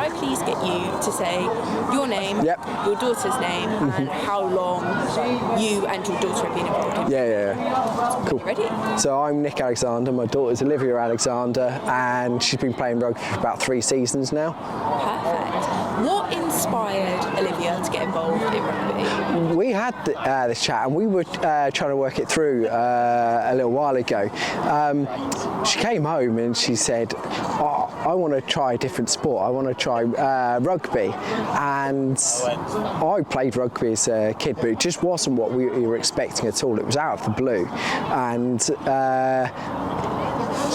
I please get you to say your name, Yep. your daughter's name, and how long you and your daughter have been involved? Yeah. Cool. Ready? So I'm Nick Alexander, my daughter's Olivia Alexander, and she's been playing rugby for about 3 seasons now. Perfect. What inspired Olivia to get involved in rugby? We had this chat and we were trying to work it through a little while ago. She came home and she said, I want to try a different sport. I want to try rugby. And I played rugby as a kid, but it just wasn't what we were expecting at all. It was out of the blue. And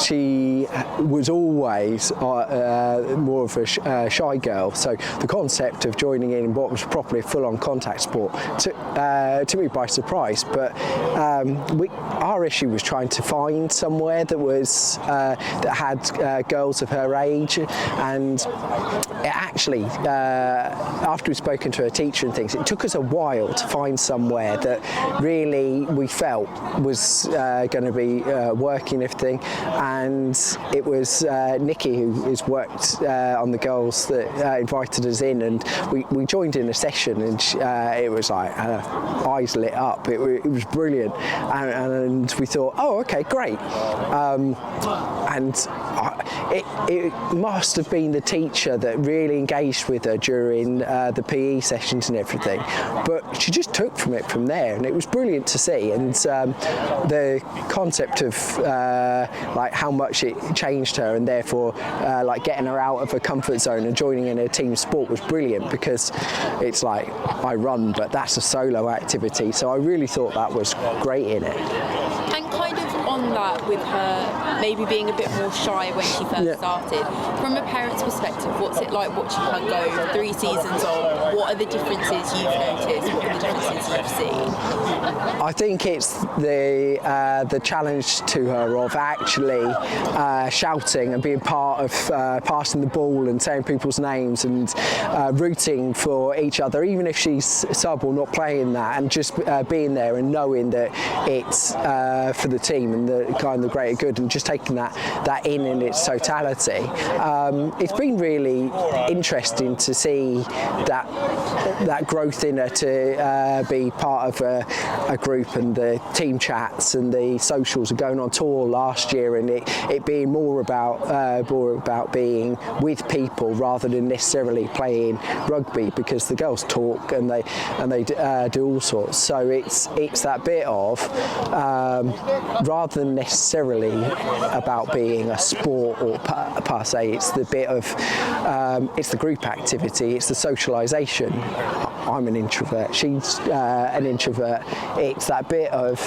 she was always more of a shy girl, so the concept of joining in what was properly a full-on contact sport took me by surprise. But our issue was trying to find somewhere that was that had girls of her age, and it actually, after we'd spoken to her teacher and things, it took us a while to find somewhere that really we felt was going to be working everything. And it was Nikki who has worked on the girls that invited us in, and we joined in a session, and it was like eyes lit up. It was brilliant, and we thought, oh, okay, great. And it must have been the teacher that really engaged with her during the PE sessions and everything, but she just took from it from there, and it was brilliant to see. And the concept of like how much it changed her, and therefore like getting her out of her comfort zone and joining in a team sport was brilliant, because it's like I run, but that's a solo activity, so I really thought that was great in it. And kind of on that, with her maybe being a bit more shy when she first started, from a parent's perspective, what's it like watching her go 3 seasons on? What are the differences you've noticed? What are the differences you've seen? I think it's the challenge to her of actually shouting and being part of passing the ball and saying people's names and rooting for each other, even if she's sub or not playing that, and just being there and knowing that it's for the team and the kind of the greater good, and just taking that in its totality. It's been really interesting to see that growth in her, to be part of a group, and the team chats and the socials are going on tour last year, and it being more about being with people rather than necessarily playing rugby, because the girls talk and they do all sorts. So it's that bit of rather than necessarily about being a sport or per se, it's the bit of it's the group activity, it's the socialisation. I'm an introvert, she's an introvert. It's that bit of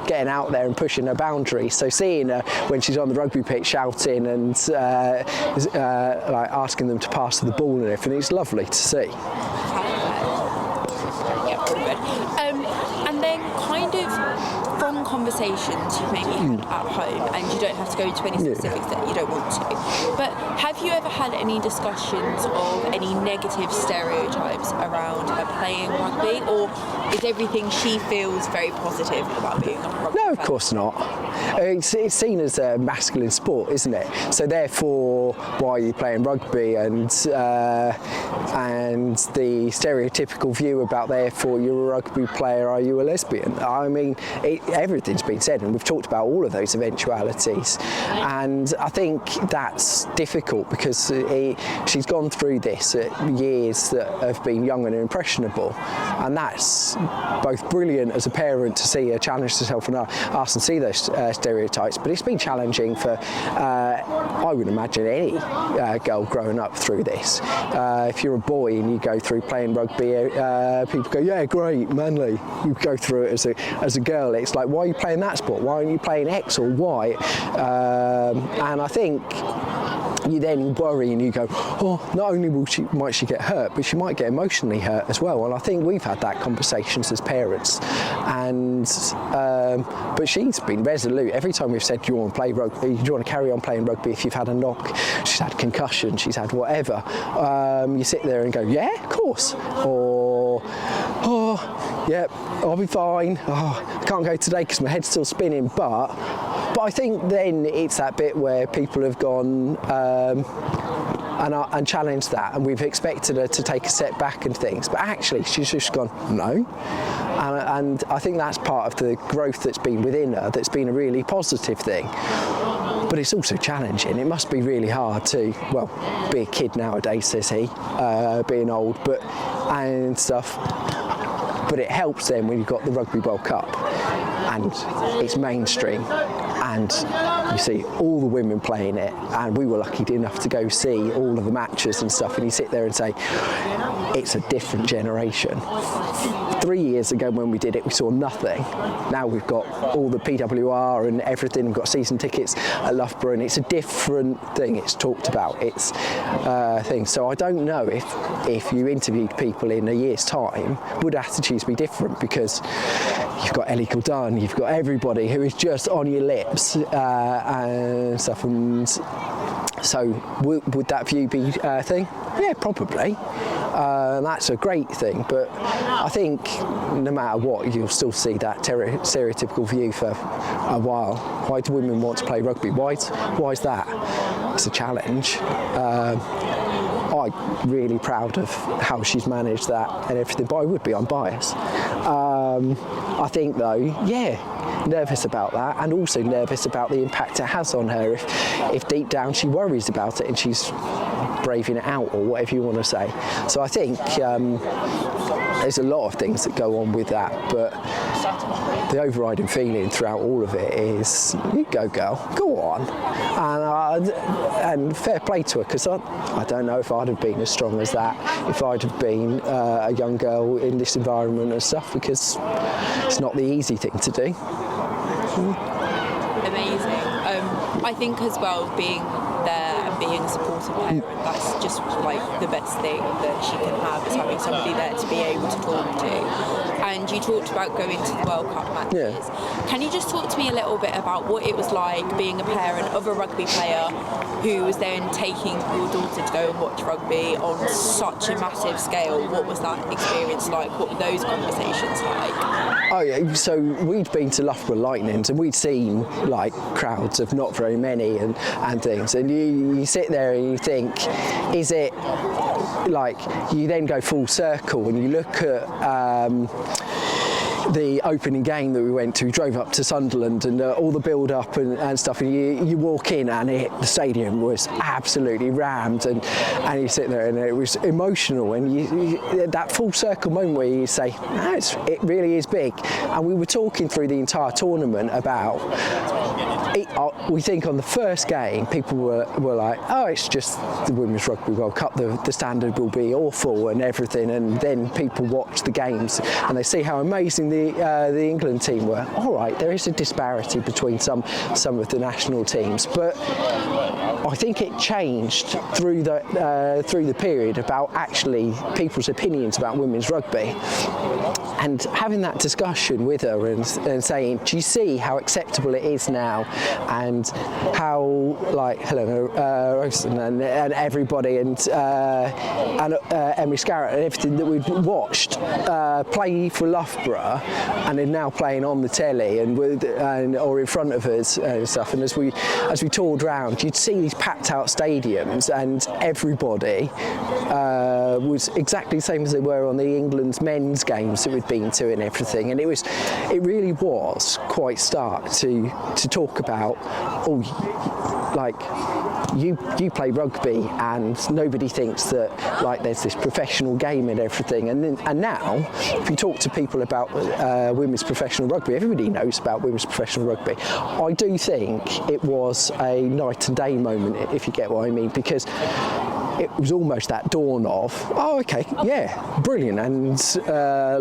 getting out there and pushing her boundaries. So seeing her when she's on the rugby pitch shouting and like asking them to pass the ball and everything, it's lovely to see. Yeah, pretty good. And then kind of from conversations you've maybe had at home, and you don't have to go into any specifics that you don't want to, but have you ever had any discussions of any negative stereotypes around her playing rugby, or is everything she feels very positive about being a rugby No, of fan? course not. It's seen as a masculine sport, isn't it? So therefore, why are you playing rugby? And the stereotypical view about, therefore, you're a rugby player, are you a lesbian? I mean, everything's been said, and we've talked about all of those eventualities. And I think that's difficult, because she's gone through this at years that have been young and impressionable, and that's both brilliant as a parent to see her challenge herself and ask and see those stereotypes, but it's been challenging for I would imagine any girl growing up through this. If you're a boy and you go through playing rugby, people go, yeah, great, manly. You go through it as a girl, it's like, why are you playing that sport? Why aren't you playing X or Y? And I think you then worry and you go, oh, not only might she get hurt, but she might get emotionally hurt as well. And I think we've had that conversations as parents. And but she's been resolute. Every time we've said, do you want to play rugby? Do you want to carry on playing rugby if you've had a knock? She's had concussion, she's had whatever. You sit there and go, yeah, of course. Or, oh, yeah, I'll be fine. Oh, I can't go today because my head's still spinning. But I think then it's that bit where people have gone, and challenged that, and we've expected her to take a step back and things, but actually she's just gone no, and I think that's part of the growth that's been within her, that's been a really positive thing. But it's also challenging. It must be really hard to, well, be a kid nowadays, says he, being old, and stuff. But it helps then when you've got the Rugby World Cup and it's mainstream and you see all the women playing it, and we were lucky enough to go see all of the matches and stuff, and you sit there and say, it's a different generation. 3 years ago when we did it, we saw nothing. Now we've got all the PWR and everything, we've got season tickets at Loughborough, and it's a different thing. It's talked about, it's things. So I don't know if you interviewed people in a year's time, would attitudes be different, because you've got Ellie Gouldon, you've got everybody who is just on your lips and stuff. And so would that view be a thing? Yeah, probably. That's a great thing, but I think no matter what, you'll still see that stereotypical view for a while. Why do women want to play rugby? Why is that? It's a challenge. I'm really proud of how she's managed that and everything, but I would be unbiased. I think though, yeah, nervous about that, and also nervous about the impact it has on her if deep down she worries about it and she's braving it out, or whatever you want to say. So I think there's a lot of things that go on with that, but the overriding feeling throughout all of it is, you go girl, go on. And fair play to her, because I don't know if I'd have been as strong as that if I'd have been a young girl in this environment and stuff, because it's not the easy thing to do. Amazing. I think as well, being there and being a supportive parent, that's just like the best thing that she can have, is having somebody there to be able to talk to. And you talked about going to the World Cup matches. Yeah. Can you just talk to me a little bit about what it was like being a parent of a rugby player who was then taking your daughter to go and watch rugby on such a massive scale? What was that experience like? What were those conversations like? Oh yeah, so we'd been to Loughborough Lightnings and we'd seen like crowds of not very many and things, and you sit there and you think, is it like, you then go full circle and you look at the opening game that we went to, we drove up to Sunderland, and all the build up and stuff, and you walk in and the stadium was absolutely rammed, and you sit there and it was emotional, and you that full circle moment where you say, no, it really is big. And we were talking through the entire tournament about it, we think on the first game people were like, oh, it's just the Women's Rugby World Cup, the standard will be awful and everything, and then people watch the games and they see how amazing the England team were. All right, there is a disparity between some of the national teams, but I think it changed through the period about actually people's opinions about women's rugby, and having that discussion with her and saying, do you see how acceptable it is now, and how like Helena Royston and everybody and Emily Scarrett and everything that we'd watched play for Loughborough and are now playing on the telly or in front of us and stuff. And as we toured round, you'd see these packed out stadiums, and everybody was exactly the same as they were on the England's men's games that we'd been to and everything. And it really was quite stark to talk about, like, you play rugby and nobody thinks that like there's this professional game and everything, and now if you talk to people about women's professional rugby, everybody knows about women's professional rugby. I do think it was a night and day moment, if you get what I mean, because it was almost that dawn of, oh, okay, yeah, brilliant, and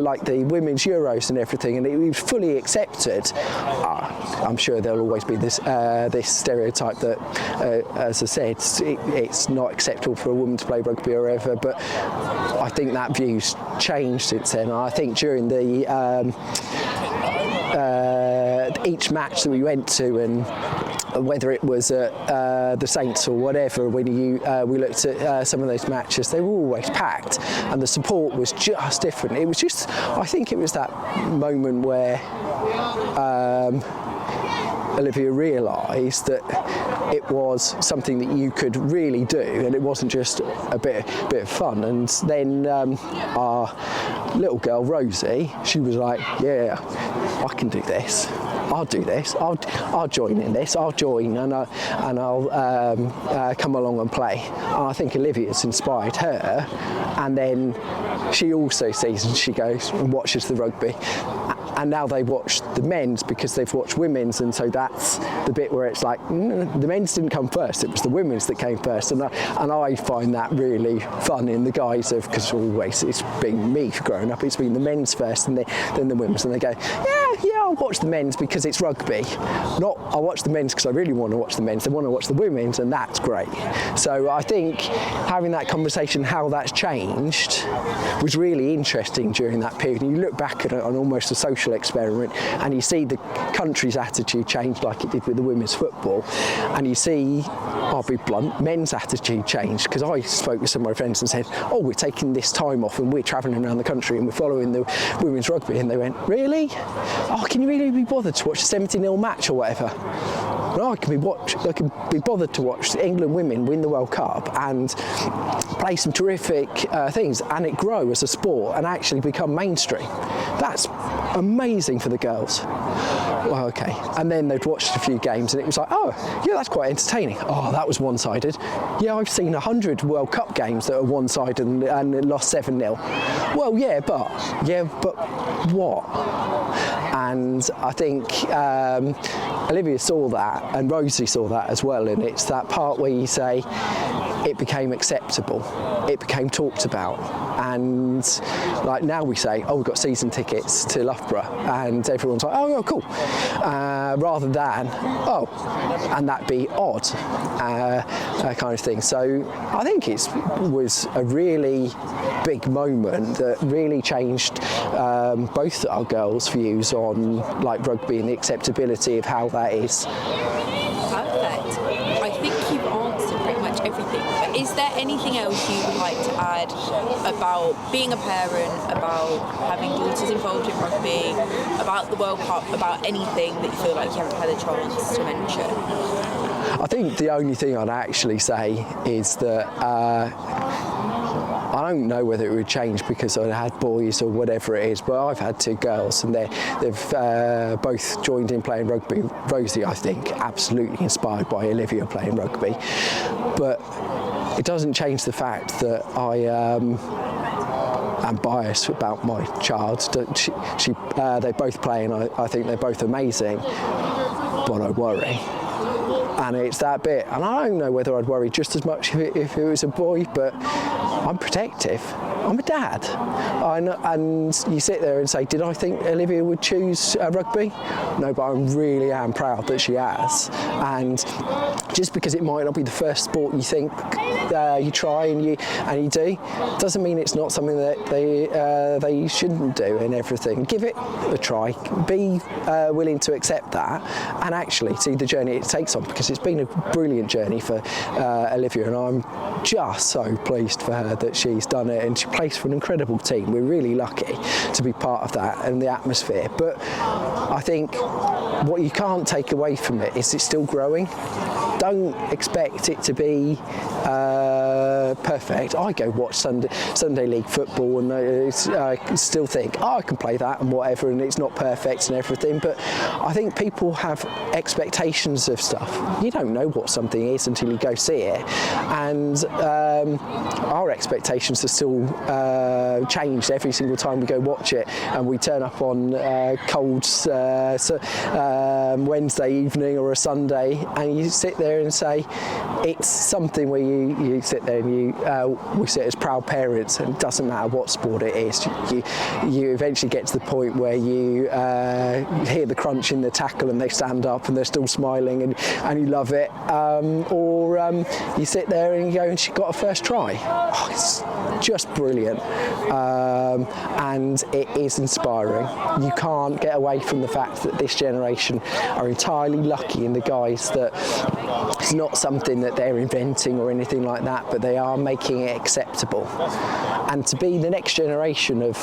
like the women's Euros and everything, and it was fully accepted. I'm sure there'll always be this stereotype that, as I said, it's not acceptable for a woman to play rugby or whatever, but I think that view's changed since then. I think during the each match that we went to, and whether it was at the Saints or whatever, when we looked at some of those matches, they were always packed, and the support was just different. It was just, I think it was that moment where Olivia realised that it was something that you could really do, and it wasn't just a bit of fun. And then our little girl Rosie, she was like, yeah, I can do this. I'll do this. I'll join in this. I'll join and I'll come along and play. And I think Olivia's inspired her, and then she also sees and she goes and watches the rugby. And now they watch the men's because they've watched women's, and so that's the bit where it's like, the men's didn't come first, it was the women's that came first. And I find that really fun in the guise of, because always it's been me growing up, it's been the men's first and then the women's, and they go, yeah, I'll watch the men's because it's rugby. Not, I'll watch the men's because I really want to watch the men's, they want to watch the women's, and that's great. So I think having that conversation, how that's changed, was really interesting during that period. And you look back at it on almost a social experiment, and you see the country's attitude change like it did with the women's football, and you see, I'll be blunt, men's attitude change, because I spoke with some of my friends and said, oh, we're taking this time off and we're travelling around the country and we're following the women's rugby, and they went, really? Oh, can you really be bothered to watch a 70-0 match or whatever? Well, I can be bothered to watch England women win the World Cup and play some terrific things, and it grow as a sport and actually become mainstream. That's amazing for the girls. Well, okay. And then they'd watched a few games and it was like, oh, yeah, that's quite entertaining. Oh, that was one-sided. Yeah, I've seen 100 World Cup games that are one-sided and lost 7-0. Well, yeah, but what? And I think Olivia saw that, and Rosie saw that as well, and it's that part where you say it became acceptable, it became talked about, and like now we say, oh, we've got season tickets to Loughborough, and everyone's like, oh, cool, rather than, oh, and that be odd, kind of thing. So I think it was a really big moment that really changed both our girls' views on like rugby and the acceptability of how that is. Perfect. I think you've answered pretty much everything, but is there anything else you would like to add about being a parent, about having daughters involved in rugby, about the World Cup, about anything that you feel like you haven't had a chance to mention? I think the only thing I'd actually say is that I don't know whether it would change because I had boys or whatever it is, but I've had two girls and they've both joined in playing rugby. Rosie, I think, absolutely inspired by Olivia playing rugby, but it doesn't change the fact that I am biased about my child. They both play and I think they're both amazing, but I worry. And it's that bit, and I don't know whether I'd worry just as much if it was a boy, but I'm protective. I'm a dad. And you sit there and say, did I think Olivia would choose rugby? No, but I really am proud that she has. And just because it might not be the first sport you think you try and you do, doesn't mean it's not something that they shouldn't do and everything. Give it a try. Be willing to accept that and actually see the journey it takes on, because it's been a brilliant journey for Olivia, and I'm just so pleased for her that she's done it, and she plays for an incredible team. We're really lucky to be part of that and the atmosphere. But I think what you can't take away from it is it's still growing. Don't expect it to be perfect. I go watch Sunday League football and I still think, oh, I can play that and whatever, and it's not perfect and everything, but I think people have expectations of stuff. You don't know what something is until you go see it, and our expectations are still changed every single time we go watch it, and we turn up on cold Wednesday evening or a Sunday, and you sit there and say, it's something where you sit there and we sit as proud parents, and it doesn't matter what sport it is, you eventually get to the point where you hear the crunch in the tackle and they stand up and they're still smiling and you love it, or you sit there and you go, and she got a first try. Oh, it's just brilliant, and it is inspiring. You can't get away from the fact that this generation are entirely lucky in the guys that It's not something that they're inventing or anything like that, but they are making it acceptable. And to be the next generation of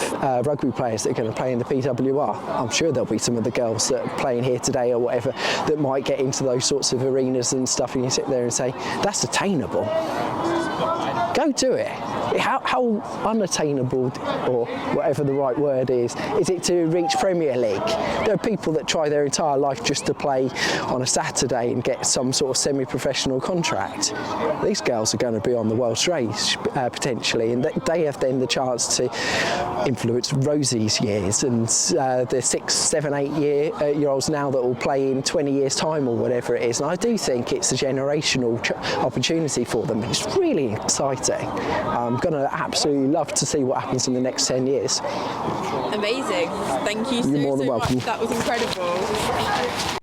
rugby players that are going to play in the PWR, I'm sure there'll be some of the girls that are playing here today or whatever that might get into those sorts of arenas and stuff, and you sit there and say, that's attainable. Go do it. How unattainable, or whatever the right word is it to reach Premier League? There are people that try their entire life just to play on a Saturday and get some sort of semi-professional contract. These girls are going to be on the world stage potentially, and they have then the chance to influence Rosie's years and the 6, 7, 8 year olds now that will play in 20 years time or whatever it is. And I do think it's a generational opportunity for them. It's really exciting. I'm going to absolutely love to see what happens in the next 10 years. Amazing. Thank you so You're more than so welcome. much. That was incredible.